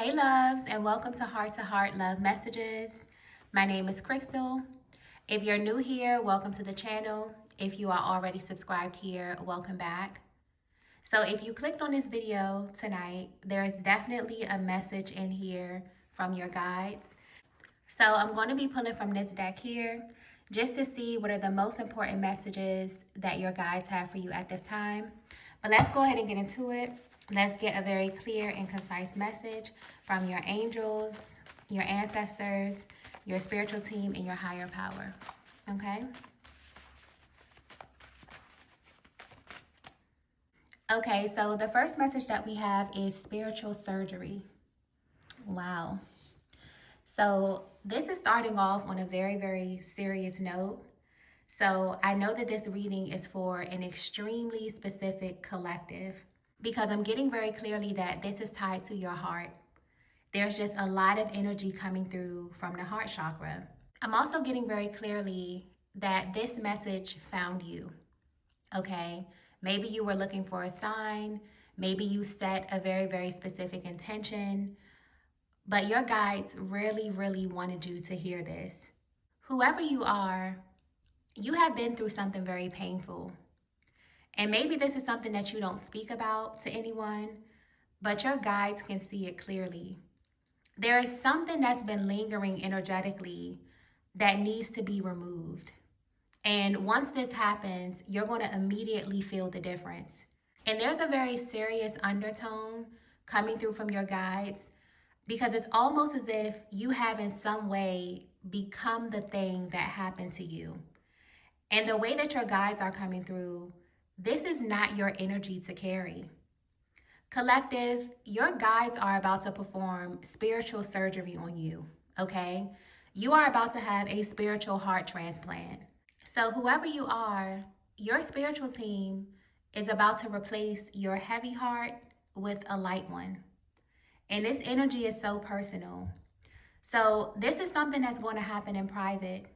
Hey loves, and welcome to Heart Love Messages. My name is Crystal. If you're new here, welcome to the channel. If you are already subscribed here, welcome back. So if you clicked on this video tonight, there is definitely a message in here from your guides. So I'm going to be pulling from this deck here just to see what are the most important messages that your guides have for you at this time. But let's go ahead and get into it. Let's get a very clear and concise message from your angels, your ancestors, your spiritual team, and your higher power. Okay? Okay, so the first message that we have is spiritual surgery. Wow. So this is starting off on a very, very serious note. So I know that this reading is for an extremely specific collective because I'm getting very clearly that this is tied to your heart. There's just a lot of energy coming through from the heart chakra. I'm also getting very clearly that this message found you, okay? Maybe you were looking for a sign. Maybe you set a very, very specific intention, but your guides really, really wanted you to hear this. Whoever you are, you have been through something very painful. And maybe this is something that you don't speak about to anyone, but your guides can see it clearly. There is something that's been lingering energetically that needs to be removed. And once this happens, you're going to immediately feel the difference. And there's a very serious undertone coming through from your guides because it's almost as if you have in some way become the thing that happened to you. And the way that your guides are coming through, this is not your energy to carry. Collective, your guides are about to perform spiritual surgery on you, okay? You are about to have a spiritual heart transplant. So, whoever you are, your spiritual team is about to replace your heavy heart with a light one. And this energy is so personal. So, this is something that's going to happen in private,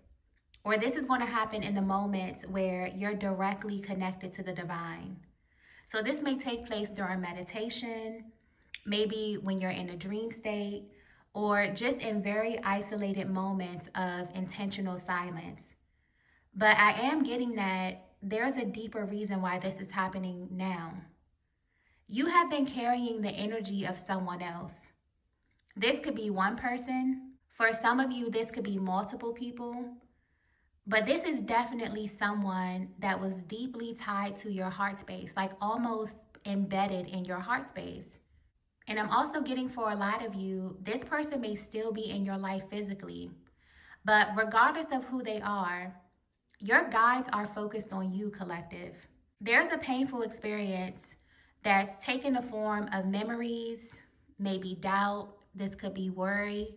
or this is going to happen in the moments where you're directly connected to the divine. So this may take place during meditation, maybe when you're in a dream state, or just in very isolated moments of intentional silence. But I am getting that there's a deeper reason why this is happening now. You have been carrying the energy of someone else. This could be one person. For some of you, this could be multiple people. But this is definitely someone that was deeply tied to your heart space, like almost embedded in your heart space. And I'm also getting for a lot of you, this person may still be in your life physically, but regardless of who they are, your guides are focused on you, collective. There's a painful experience that's taken the form of memories, maybe doubt, this could be worry,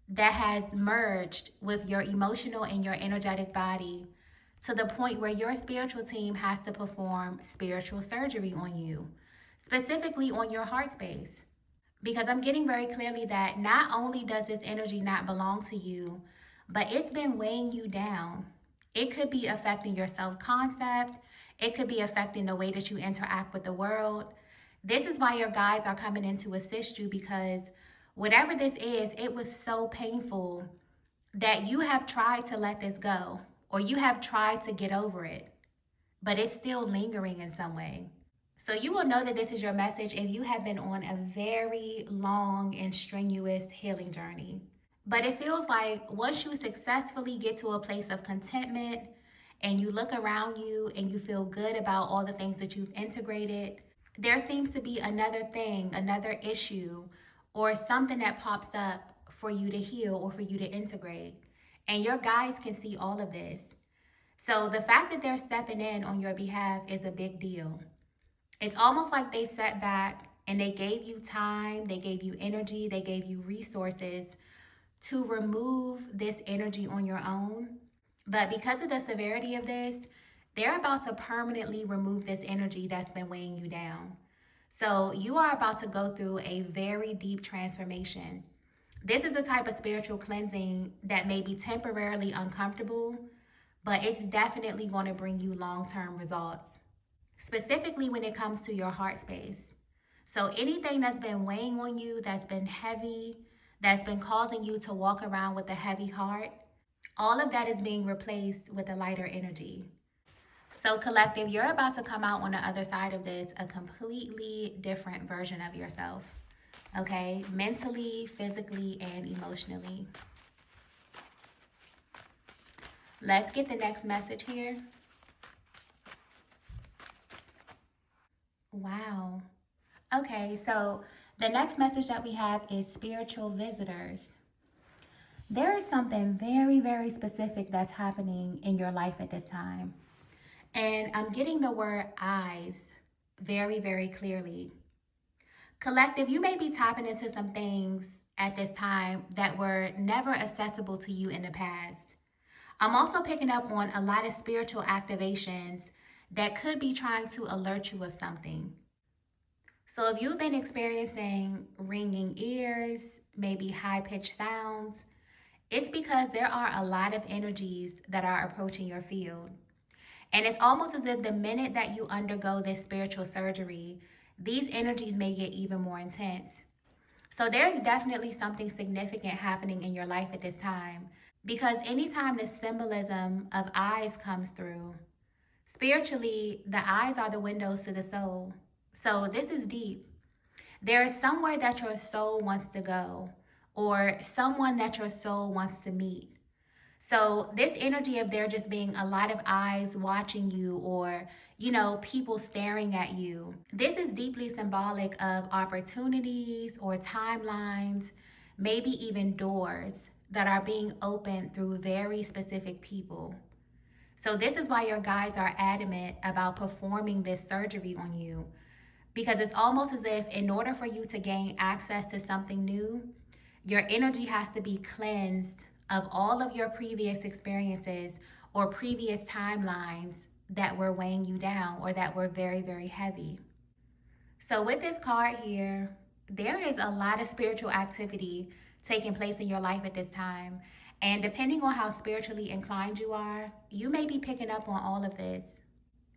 that has merged with your emotional and your energetic body to the point where your spiritual team has to perform spiritual surgery on you, specifically on your heart space. Because I'm getting very clearly that not only does this energy not belong to you, but it's been weighing you down. It could be affecting your self concept, it could be affecting the way that you interact with the world. This is why your guides are coming in to assist you because whatever this is, it was so painful that you have tried to let this go or you have tried to get over it, but it's still lingering in some way. So you will know that this is your message if you have been on a very long and strenuous healing journey. But it feels like once you successfully get to a place of contentment and you look around you and you feel good about all the things that you've integrated, there seems to be another thing, another issue, or something that pops up for you to heal or for you to integrate. And your guides can see all of this. So the fact that they're stepping in on your behalf is a big deal. It's almost like they sat back and they gave you time, they gave you energy, they gave you resources to remove this energy on your own. But because of the severity of this, they're about to permanently remove this energy that's been weighing you down. So you are about to go through a very deep transformation. This is the type of spiritual cleansing that may be temporarily uncomfortable, but it's definitely going to bring you long-term results, specifically when it comes to your heart space. So anything that's been weighing on you, that's been heavy, that's been causing you to walk around with a heavy heart, all of that is being replaced with a lighter energy. So, collective, you're about to come out on the other side of this a completely different version of yourself. Okay? Mentally, physically, and emotionally. Let's get the next message here. Wow. Okay, so the next message that we have is spiritual visitors. There is something very, very specific that's happening in your life at this time. And I'm getting the word eyes very, very clearly. Collective, you may be tapping into some things at this time that were never accessible to you in the past. I'm also picking up on a lot of spiritual activations that could be trying to alert you of something. So if you've been experiencing ringing ears, maybe high pitched sounds, it's because there are a lot of energies that are approaching your field. And it's almost as if the minute that you undergo this spiritual surgery, these energies may get even more intense. So there's definitely something significant happening in your life at this time. Because anytime the symbolism of eyes comes through, spiritually, the eyes are the windows to the soul. So this is deep. There is somewhere that your soul wants to go, or someone that your soul wants to meet. So this energy of there just being a lot of eyes watching you, or, people staring at you. This is deeply symbolic of opportunities or timelines, maybe even doors that are being opened through very specific people. So this is why your guides are adamant about performing this surgery on you, because it's almost as if in order for you to gain access to something new, your energy has to be cleansed of all of your previous experiences or previous timelines that were weighing you down or that were very, very heavy. So, with this card here, there is a lot of spiritual activity taking place in your life at this time. And depending on how spiritually inclined you are, you may be picking up on all of this.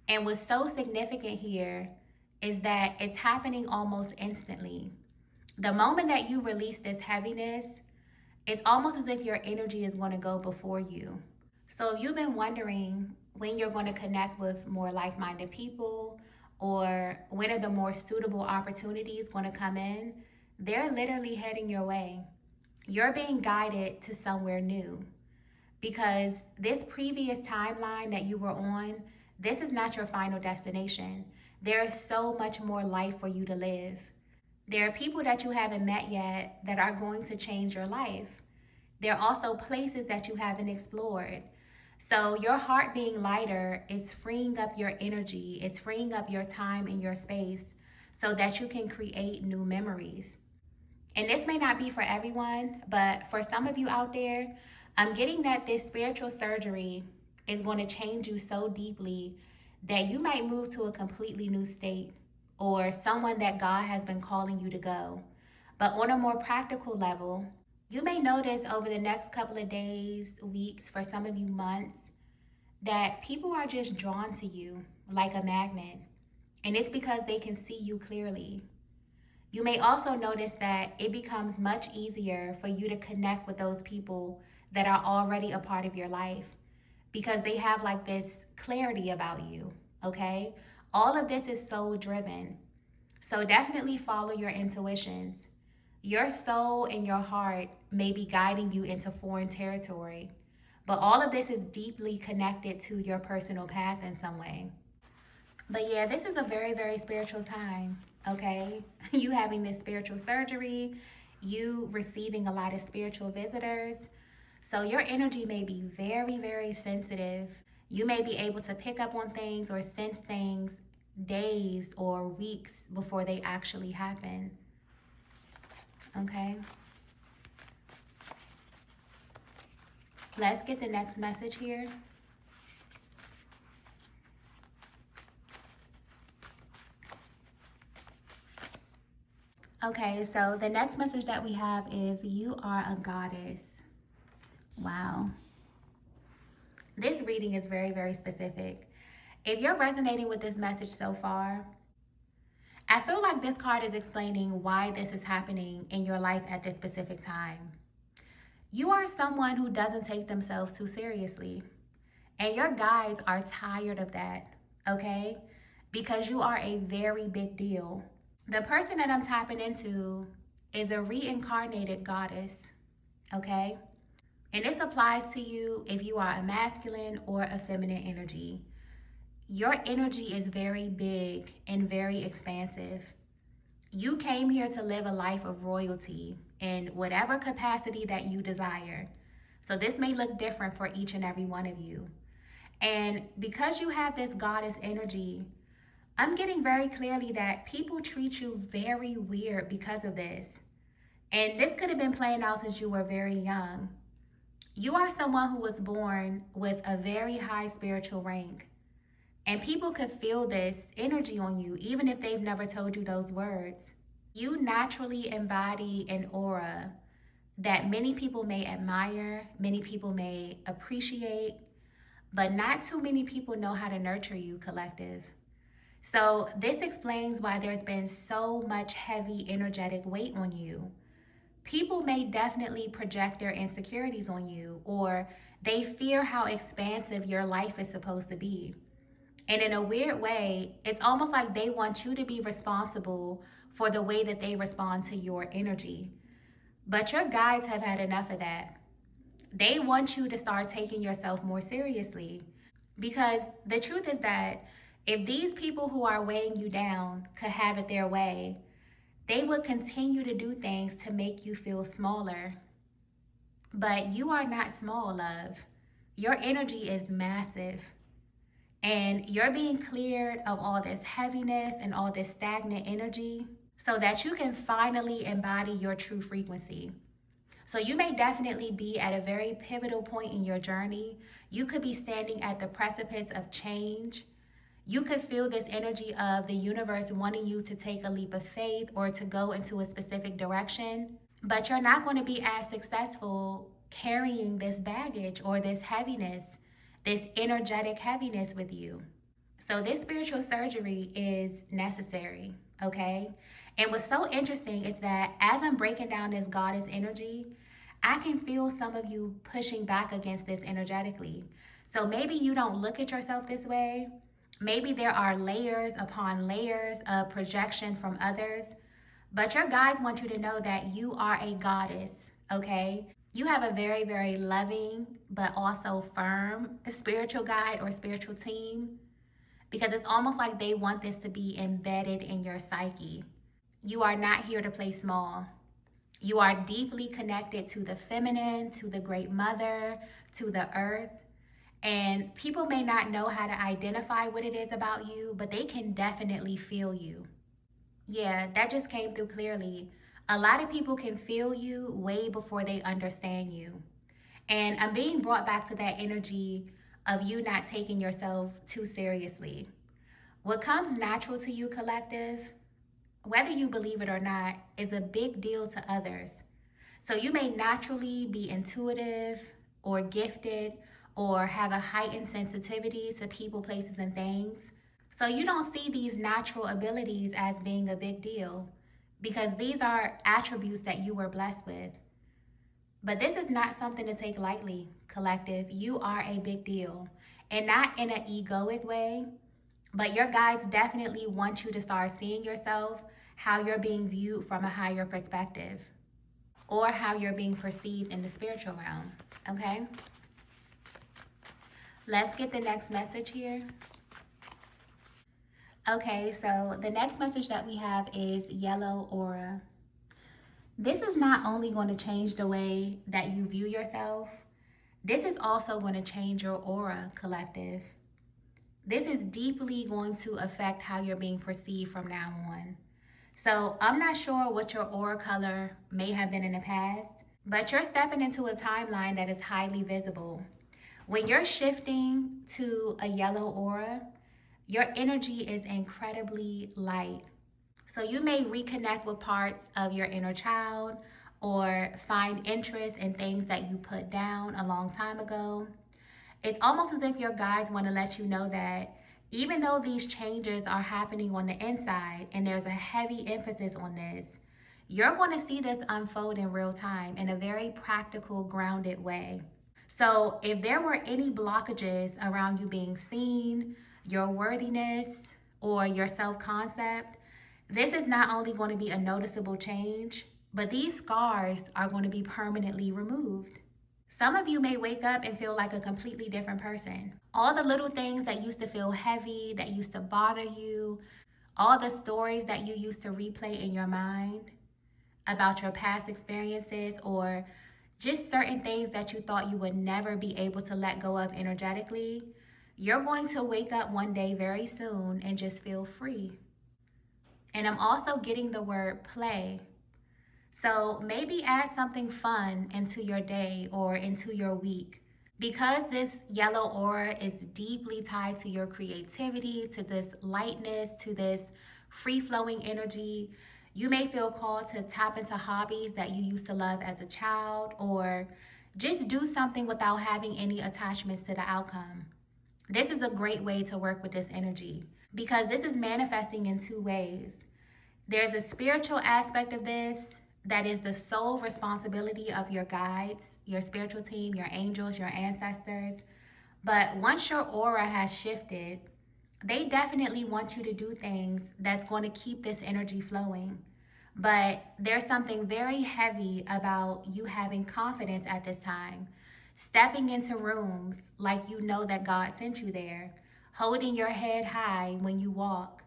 And what's so significant here is that it's happening almost instantly. The moment that you release this heaviness, it's almost as if your energy is going to go before you. So if you've been wondering when you're going to connect with more like-minded people, or when are the more suitable opportunities going to come in, they're literally heading your way. You're being guided to somewhere new, because this previous timeline that you were on, this is not your final destination. There is so much more life for you to live. There are people that you haven't met yet that are going to change your life. There are also places that you haven't explored. So, your heart being lighter is freeing up your energy, it's freeing up your time and your space so that you can create new memories. And this may not be for everyone, but for some of you out there, I'm getting that this spiritual surgery is going to change you so deeply that you might move to a completely new state, or someone that God has been calling you to go. But on a more practical level, you may notice over the next couple of days, weeks, for some of you months, that people are just drawn to you like a magnet. And it's because they can see you clearly. You may also notice that it becomes much easier for you to connect with those people that are already a part of your life, because they have like this clarity about you, okay? All of this is soul driven. So definitely follow your intuitions. Your soul and your heart may be guiding you into foreign territory, but all of this is deeply connected to your personal path in some way. But yeah, this is a very, very spiritual time, okay? You having this spiritual surgery, you receiving a lot of spiritual visitors. So your energy may be very, very sensitive. You may be able to pick up on things or sense things days or weeks before they actually happen, okay? Let's get the next message here. Okay, so the next message that we have is you are a goddess. Wow. This reading is very, very specific. If you're resonating with this message so far, I feel like this card is explaining why this is happening in your life at this specific time. You are someone who doesn't take themselves too seriously, and your guides are tired of that, okay? Because you are a very big deal. The person that I'm tapping into is a reincarnated goddess, okay? And this applies to you if you are a masculine or a feminine energy. Your energy is very big and very expansive. You came here to live a life of royalty in whatever capacity that you desire. So this may look different for each and every one of you. And because you have this goddess energy, I'm getting very clearly that people treat you very weird because of this. And this could have been playing out since you were very young. You are someone who was born with a very high spiritual rank. And people could feel this energy on you, even if they've never told you those words. You naturally embody an aura that many people may admire, many people may appreciate, but not too many people know how to nurture you, collective. So, this explains why there's been so much heavy energetic weight on you. People may definitely project their insecurities on you, or they fear how expansive your life is supposed to be. And in a weird way, it's almost like they want you to be responsible for the way that they respond to your energy. But your guides have had enough of that. They want you to start taking yourself more seriously. Because the truth is that if these people who are weighing you down could have it their way, they would continue to do things to make you feel smaller. But you are not small, love. Your energy is massive. And you're being cleared of all this heaviness and all this stagnant energy so that you can finally embody your true frequency. So you may definitely be at a very pivotal point in your journey. You could be standing at the precipice of change. You could feel this energy of the universe wanting you to take a leap of faith or to go into a specific direction. But you're not going to be as successful carrying this baggage or this heaviness, this energetic heaviness with you. So this spiritual surgery is necessary, okay? And what's so interesting is that as I'm breaking down this goddess energy, I can feel some of you pushing back against this energetically. So maybe you don't look at yourself this way. Maybe there are layers upon layers of projection from others. But your guides want you to know that you are a goddess, okay? You have a very, very loving, but also firm spiritual guide or spiritual team because it's almost like they want this to be embedded in your psyche. You are not here to play small. You are deeply connected to the feminine, to the great mother, to the earth. And people may not know how to identify what it is about you, but they can definitely feel you. Yeah, that just came through clearly. A lot of people can feel you way before they understand you. And I'm being brought back to that energy of you not taking yourself too seriously. What comes natural to you, collective, whether you believe it or not, is a big deal to others. So you may naturally be intuitive or gifted or have a heightened sensitivity to people, places, and things. So you don't see these natural abilities as being a big deal because these are attributes that you were blessed with. But this is not something to take lightly, collective. You are a big deal. And not in an egoic way, but your guides definitely want you to start seeing yourself how you're being viewed from a higher perspective or how you're being perceived in the spiritual realm. Okay? Let's get the next message here. Okay, so the next message that we have is yellow aura. This is not only going to change the way that you view yourself, this is also going to change your aura, collective. This is deeply going to affect how you're being perceived from now on. So I'm not sure what your aura color may have been in the past, but you're stepping into a timeline that is highly visible. When you're shifting to a yellow aura, your energy is incredibly light. So you may reconnect with parts of your inner child or find interest in things that you put down a long time ago. It's almost as if your guides want to let you know that Even though these changes are happening on the inside and there's a heavy emphasis on this, you're going to see this unfold in real time in a very practical, grounded way. So, if there were any blockages around you being seen, your worthiness, or your self concept, this is not only going to be a noticeable change, but these scars are going to be permanently removed. Some of you may wake up and feel like a completely different person. All the little things that used to feel heavy, that used to bother you, all the stories that you used to replay in your mind about your past experiences, or just certain things that you thought you would never be able to let go of energetically, you're going to wake up one day very soon and just feel free. And I'm also getting the word play. So maybe add something fun into your day or into your week. Because this yellow aura is deeply tied to your creativity, to this lightness, to this free flowing energy, you may feel called to tap into hobbies that you used to love as a child, or just do something without having any attachments to the outcome. This is a great way to work with this energy because this is manifesting in two ways. There's a spiritual aspect of this that is the sole responsibility of your guides, your spiritual team, your angels, your ancestors. But once your aura has shifted, they definitely want you to do things that's going to keep this energy flowing. But there's something very heavy about you having confidence at this time, stepping into rooms like you know that God sent you there, holding your head high when you walk,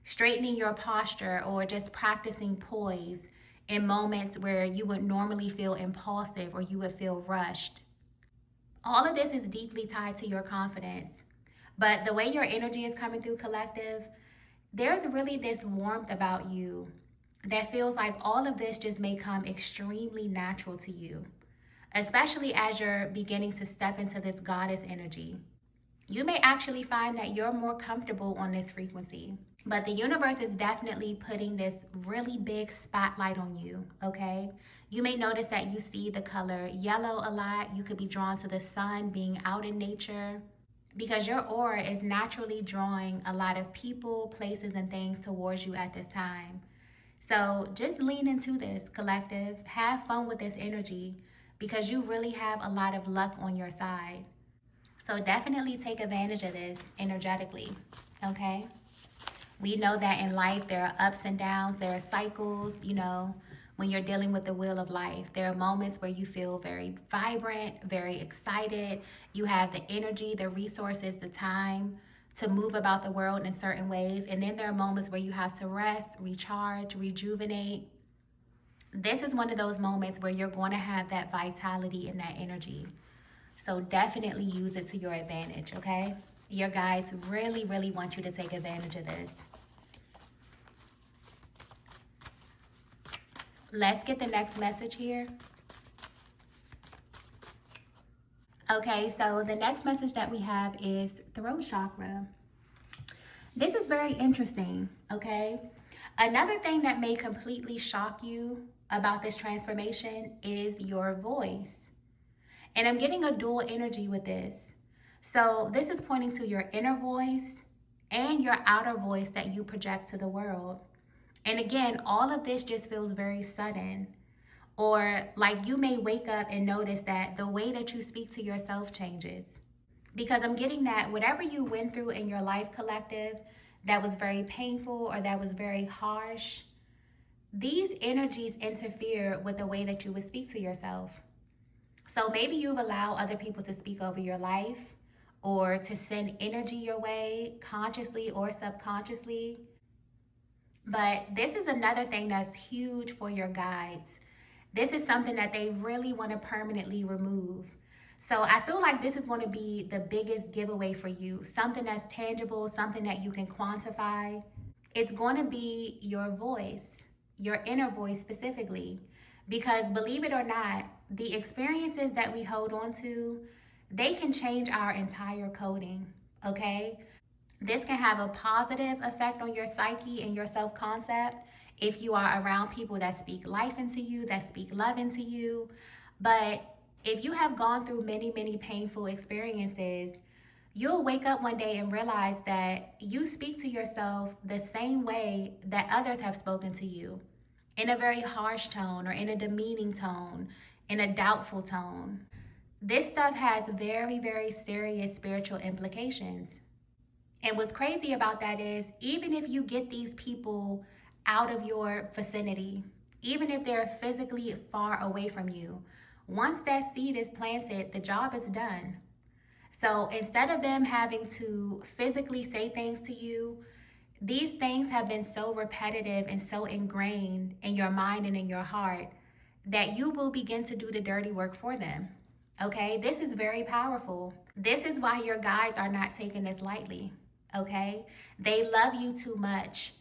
straightening your posture, or just practicing poise in moments where you would normally feel impulsive or you would feel rushed. All of this is deeply tied to your confidence. But the way your energy is coming through, collective, there's really this warmth about you that feels like all of this just may come extremely natural to you, especially as you're beginning to step into this goddess energy. You may actually find that you're more comfortable on this frequency. But the universe is definitely putting this really big spotlight on you, okay? You may notice that you see the color yellow a lot. You could be drawn to the sun, being out in nature, because your aura is naturally drawing a lot of people, places, and things towards you at this time. So just lean into this, collective. Have fun with this energy because you really have a lot of luck on your side. So definitely take advantage of this energetically, okay? We know that in life there are ups and downs, there are cycles, when you're dealing with the wheel of life. There are moments where you feel very vibrant, very excited. You have the energy, the resources, the time to move about the world in certain ways. And then there are moments where you have to rest, recharge, rejuvenate. This is one of those moments where you're going to have that vitality and that energy. So definitely use it to your advantage, okay? Your guides really, really want you to take advantage of this. Let's get the next message here. Okay, so the next message that we have is throat chakra. This is very interesting, okay? Another thing that may completely shock you about this transformation is your voice. And I'm getting a dual energy with this. So this is pointing to your inner voice and your outer voice that you project to the world. And again, all of this just feels very sudden. Or like you may wake up and notice that the way that you speak to yourself changes. Because I'm getting that whatever you went through in your life, collective, that was very painful or that was very harsh, these energies interfere with the way that you would speak to yourself. So maybe you've allowed other people to speak over your life or to send energy your way, consciously or subconsciously. But this is another thing that's huge for your guides. This is something that they really want to permanently remove. So I feel like this is going to be the biggest giveaway for you. Something that's tangible, something that you can quantify. It's going to be your voice, your inner voice specifically. Because believe it or not, the experiences that we hold on to, they can change our entire coding, okay? This can have a positive effect on your psyche and your self-concept if you are around people that speak life into you, that speak love into you. But if you have gone through many, many painful experiences, You'll wake up one day and realize that you speak to yourself the same way that others have spoken to you, in a very harsh tone or in a demeaning tone, in a doubtful tone. This stuff has very, very serious spiritual implications. And what's crazy about that is, even if you get these people out of your vicinity, even if they're physically far away from you, once that seed is planted, the job is done. So instead of them having to physically say things to you, these things have been so repetitive and so ingrained in your mind and in your heart that you will begin to do the dirty work for them. Okay, this is very powerful. This is why your guides are not taking this lightly. Okay, they love you too much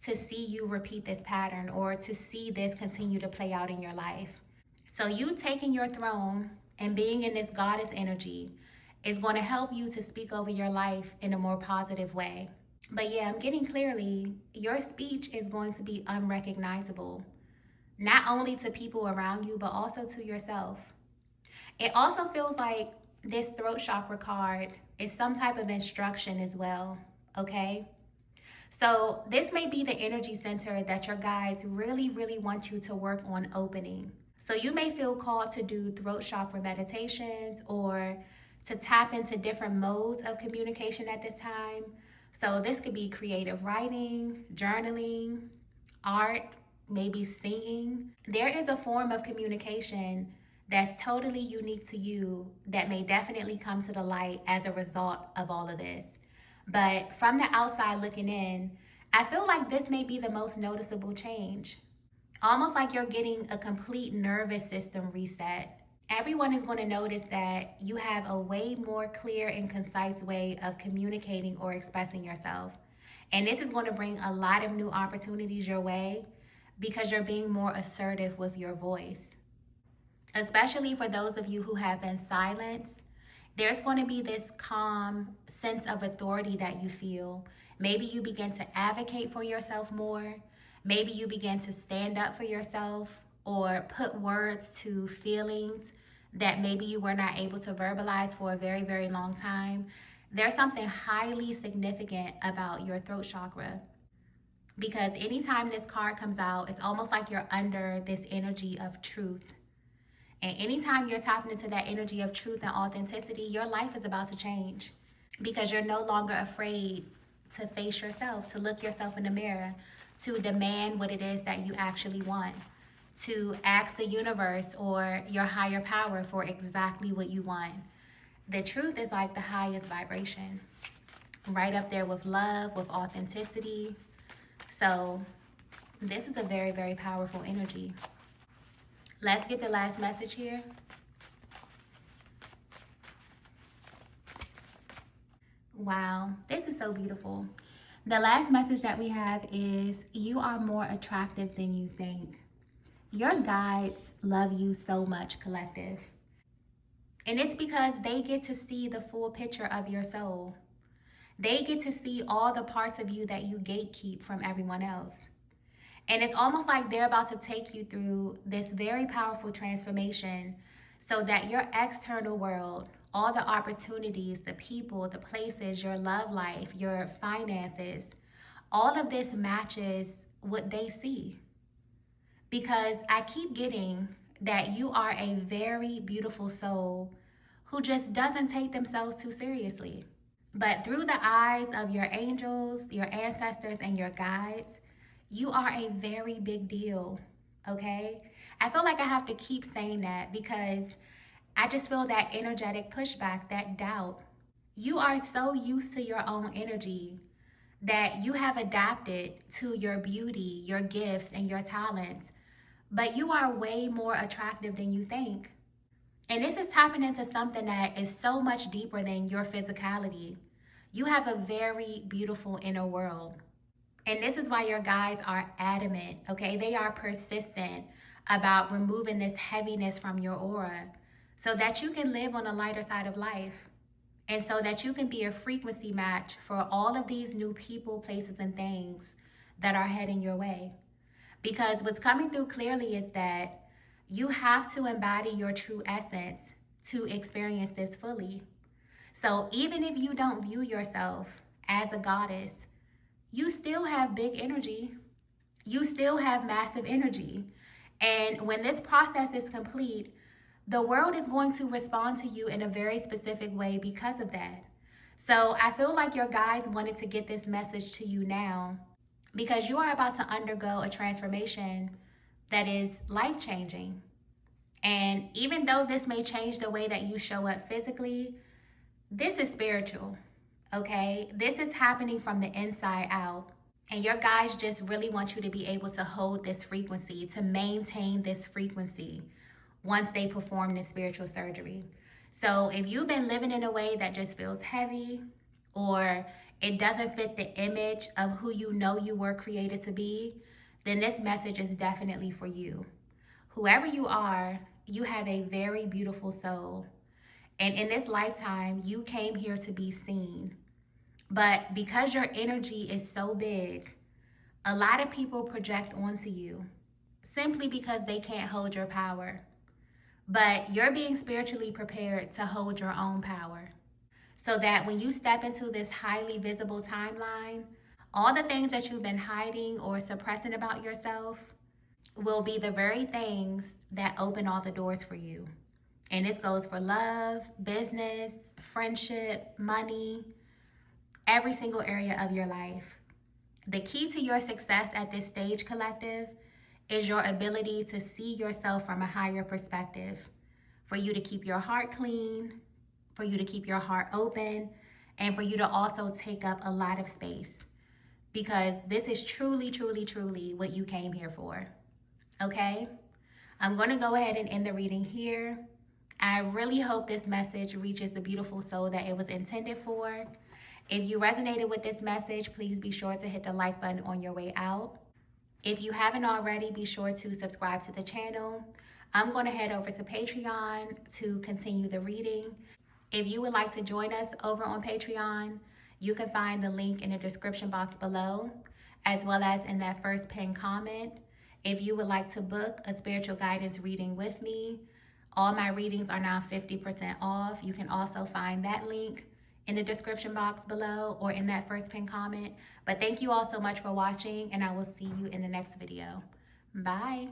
to see you repeat this pattern or to see this continue to play out in your life. So, you taking your throne and being in this goddess energy is going to help you to speak over your life in a more positive way. But yeah, I'm getting clearly your speech is going to be unrecognizable, not only to people around you, but also to yourself. It also feels like this throat chakra card is some type of instruction as well, okay? So, this may be the energy center that your guides really, really want you to work on opening. So, you may feel called to do throat chakra meditations or to tap into different modes of communication at this time. So, this could be creative writing, journaling, art, maybe singing. There is a form of communication that's totally unique to you that may definitely come to the light as a result of all of this. But from the outside looking in, I feel like this may be the most noticeable change. Almost like you're getting a complete nervous system reset. Everyone is going to notice that you have a way more clear and concise way of communicating or expressing yourself. And this is going to bring a lot of new opportunities your way because you're being more assertive with your voice. Especially for those of you who have been silenced, there's going to be this calm sense of authority that you feel. Maybe you begin to advocate for yourself more. Maybe you begin to stand up for yourself or put words to feelings that maybe you were not able to verbalize for a very, very long time. There's something highly significant about your throat chakra because anytime this card comes out, it's almost like you're under this energy of truth. And anytime you're tapping into that energy of truth and authenticity, your life is about to change because you're no longer afraid to face yourself, to look yourself in the mirror, to demand what it is that you actually want, to ask the universe or your higher power for exactly what you want. The truth is like the highest vibration, right up there with love, with authenticity. So, this is a very, very powerful energy. Let's get the last message here. Wow, this is so beautiful. The last message that we have is you are more attractive than you think. Your guides love you so much, collective. And it's because they get to see the full picture of your soul. They get to see all the parts of you that you gatekeep from everyone else. And it's almost like they're about to take you through this very powerful transformation so that your external world, all the opportunities, the people, the places, your love life, your finances, all of this matches what they see. Because I keep getting that you are a very beautiful soul who just doesn't take themselves too seriously. But through the eyes of your angels, your ancestors, and your guides, you are a very big deal, okay? I feel like I have to keep saying that because I just feel that energetic pushback, that doubt. You are so used to your own energy that you have adapted to your beauty, your gifts, and your talents, but you are way more attractive than you think. And this is tapping into something that is so much deeper than your physicality. You have a very beautiful inner world. And this is why your guides are adamant, okay? They are persistent about removing this heaviness from your aura so that you can live on the lighter side of life and so that you can be a frequency match for all of these new people, places, and things that are heading your way. Because what's coming through clearly is that you have to embody your true essence to experience this fully. So even if you don't view yourself as a goddess, you still have big energy. You still have massive energy. And when this process is complete, the world is going to respond to you in a very specific way because of that. So I feel like your guides wanted to get this message to you now because you are about to undergo a transformation that is life changing. And even though this may change the way that you show up physically, this is spiritual, okay? This is happening from the inside out. And your guides just really want you to be able to hold this frequency, to maintain this frequency once they perform this spiritual surgery. So if you've been living in a way that just feels heavy, or it doesn't fit the image of who you know you were created to be, then this message is definitely for you. Whoever you are, you have a very beautiful soul. And in this lifetime, you came here to be seen. But because your energy is so big, a lot of people project onto you simply because they can't hold your power. But you're being spiritually prepared to hold your own power so that when you step into this highly visible timeline, all the things that you've been hiding or suppressing about yourself will be the very things that open all the doors for you. And this goes for love, business, friendship, money, every single area of your life. The key to your success at this stage, collective, is your ability to see yourself from a higher perspective, for you to keep your heart clean, for you to keep your heart open, and for you to also take up a lot of space, because this is truly, truly, truly what you came here for. Okay? I'm going to go ahead and end the reading here. I really hope this message reaches the beautiful soul that it was intended for. If you resonated with this message, please be sure to hit the like button on your way out. If you haven't already, be sure to subscribe to the channel. I'm going to head over to Patreon to continue the reading. If you would like to join us over on Patreon, you can find the link in the description box below, as well as in that first pinned comment. If you would like to book a spiritual guidance reading with me, all my readings are now 50% off. You can also find that link in the description box below or in that first pinned comment. But thank you all so much for watching, and I will see you in the next video. Bye.